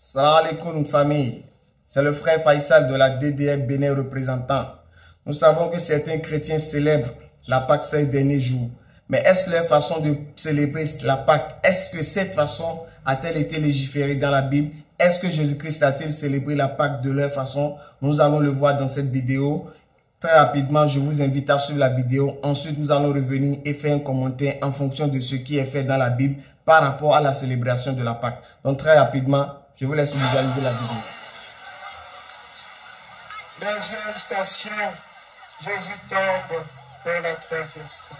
Salam alaikum famille, c'est le frère Faisal de la DDM Bénin représentant. Nous savons que certains chrétiens célèbrent la Pâque ces derniers jours. Mais est-ce leur façon de célébrer la Pâque? Est-ce que cette façon a-t-elle été légiférée dans la Bible? Est-ce que Jésus-Christ a-t-il célébré la Pâque de leur façon? Nous allons le voir dans cette vidéo. Très rapidement, je vous invite à suivre la vidéo. Ensuite, nous allons revenir et faire un commentaire en fonction de ce qui est fait dans la Bible par rapport à la célébration de la Pâque. Donc très rapidement, je vous laisse visualiser la vidéo. Deuxième station, Jésus tombe pour la troisième fois.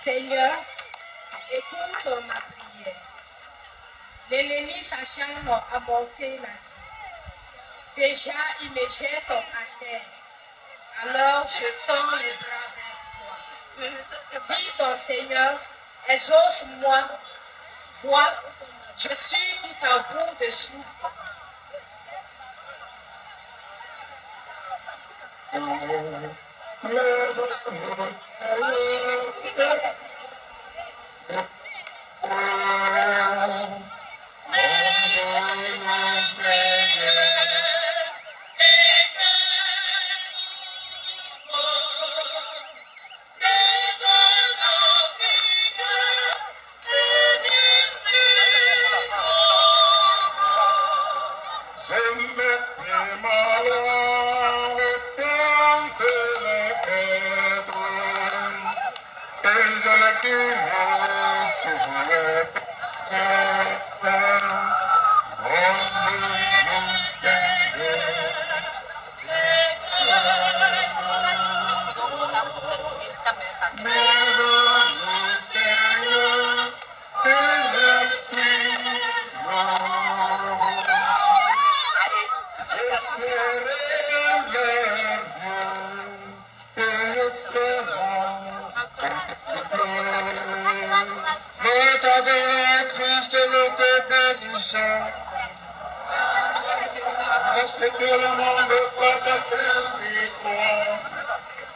Seigneur, écoute ma prière. L'ennemi sachant à monter la vie. Déjà, il me jette à terre. Alors je tends les bras vers toi. Dis ton Seigneur, exauce-moi. Vois, je suis tout à bout de souffle.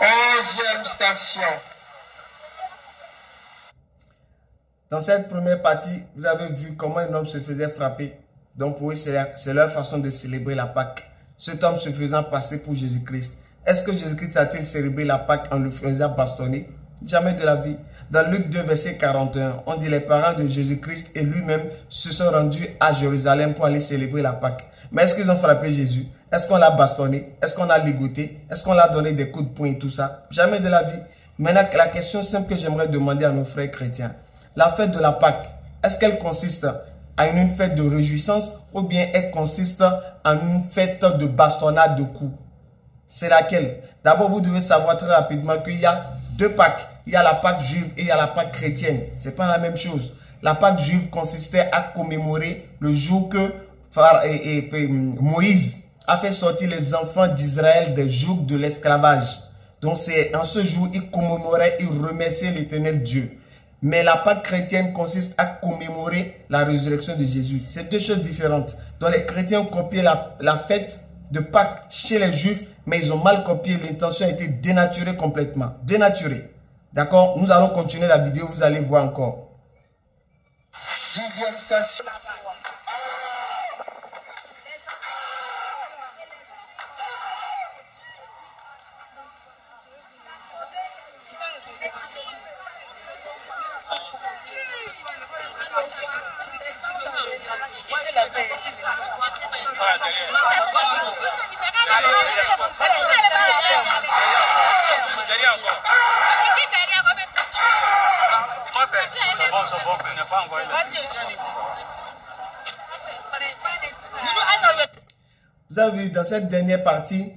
Onzième station. Dans cette première partie, vous avez vu comment un homme se faisait frapper. Donc pour eux, c'est leur façon de célébrer la Pâque. Cet homme se faisant passer pour Jésus-Christ. Est-ce que Jésus-Christ a-t-il célébré la Pâque en le faisant bastonner? Jamais de la vie. Dans Luc 2, verset 41, on dit les parents de Jésus-Christ et lui-même se sont rendus à Jérusalem pour aller célébrer la Pâque. Mais est-ce qu'ils ont frappé Jésus? Est-ce qu'on l'a bastonné? Est-ce qu'on l'a ligoté? Est-ce qu'on l'a donné des coups de poing et tout ça? Jamais de la vie. Maintenant, la question simple que j'aimerais demander à nos frères chrétiens. La fête de la Pâque, est-ce qu'elle consiste à une fête de réjouissance ou bien elle consiste en une fête de bastonnade de coups? C'est laquelle? D'abord, vous devez savoir très rapidement qu'il y a deux Pâques. Il y a la Pâque juive et il y a la Pâque chrétienne. Ce n'est pas la même chose. La Pâque juive consistait à commémorer le jour que Moïse a fait sortir les enfants d'Israël des jougs de l'esclavage. Donc c'est en ce jour, il commémorait, il remerciait l'Éternel Dieu. Mais la Pâque chrétienne consiste à commémorer la résurrection de Jésus. C'est deux choses différentes. Donc les chrétiens ont copié la fête de Pâques chez les juifs, mais ils ont mal copié. L'intention a été dénaturée complètement. Dénaturée. D'accord? Nous allons continuer la vidéo, vous allez voir encore. Dixième station. Vous avez vu, dans cette dernière partie,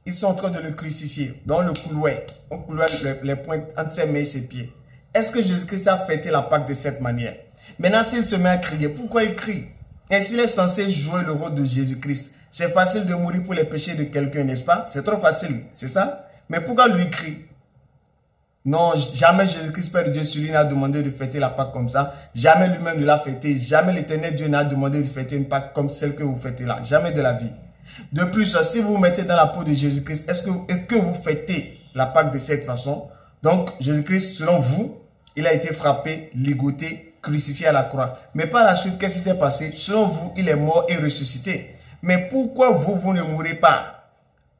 ils sont en train de le crucifier. Dans le couloir, on couloir les pointes entre ses mains et ses pieds. Est-ce que Jésus-Christ a fêté la Pâque de cette manière? Maintenant, s'il se met à crier, pourquoi il crie? Et s'il est censé jouer le rôle de Jésus-Christ, c'est facile de mourir pour les péchés de quelqu'un, n'est-ce pas? C'est trop facile, c'est ça? Mais pourquoi lui crie? Non, jamais Jésus-Christ, Père de Dieu, sur lui n'a demandé de fêter la Pâque comme ça. Jamais lui-même ne l'a fêté. Jamais l'Éternel Dieu n'a demandé de fêter une Pâque comme celle que vous fêtez là. Jamais de la vie. De plus, si vous vous mettez dans la peau de Jésus-Christ, est-ce que vous fêtez la Pâque de cette façon? Donc, Jésus-Christ, selon vous, il a été frappé, ligoté, crucifié à la croix. Mais par la suite, qu'est-ce qui s'est passé? Selon vous, il est mort et ressuscité. Mais pourquoi vous ne mourrez pas?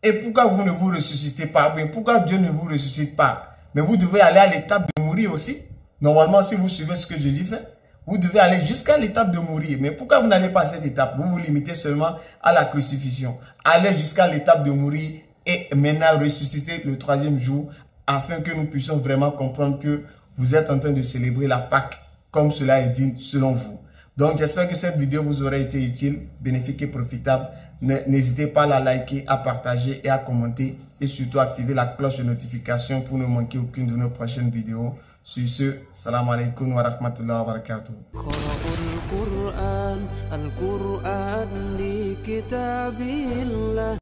Et pourquoi vous ne vous ressuscitez pas? Mais pourquoi Dieu ne vous ressuscite pas? Mais vous devez aller à l'étape de mourir aussi. Normalement, si vous suivez ce que Jésus fait, vous devez aller jusqu'à l'étape de mourir. Mais pourquoi vous n'allez pas à cette étape? Vous vous limitez seulement à la crucifixion. Allez jusqu'à l'étape de mourir et maintenant ressusciter le 3e jour afin que nous puissions vraiment comprendre que vous êtes en train de célébrer la Pâque comme cela est dit selon vous. Donc j'espère que cette vidéo vous aura été utile, bénéfique et profitable. N'hésitez pas à la liker, à partager et à commenter et surtout activer la cloche de notification pour ne manquer aucune de nos prochaines vidéos. Sur ce, salam alaikum wa rahmatullahi wa barakatuh.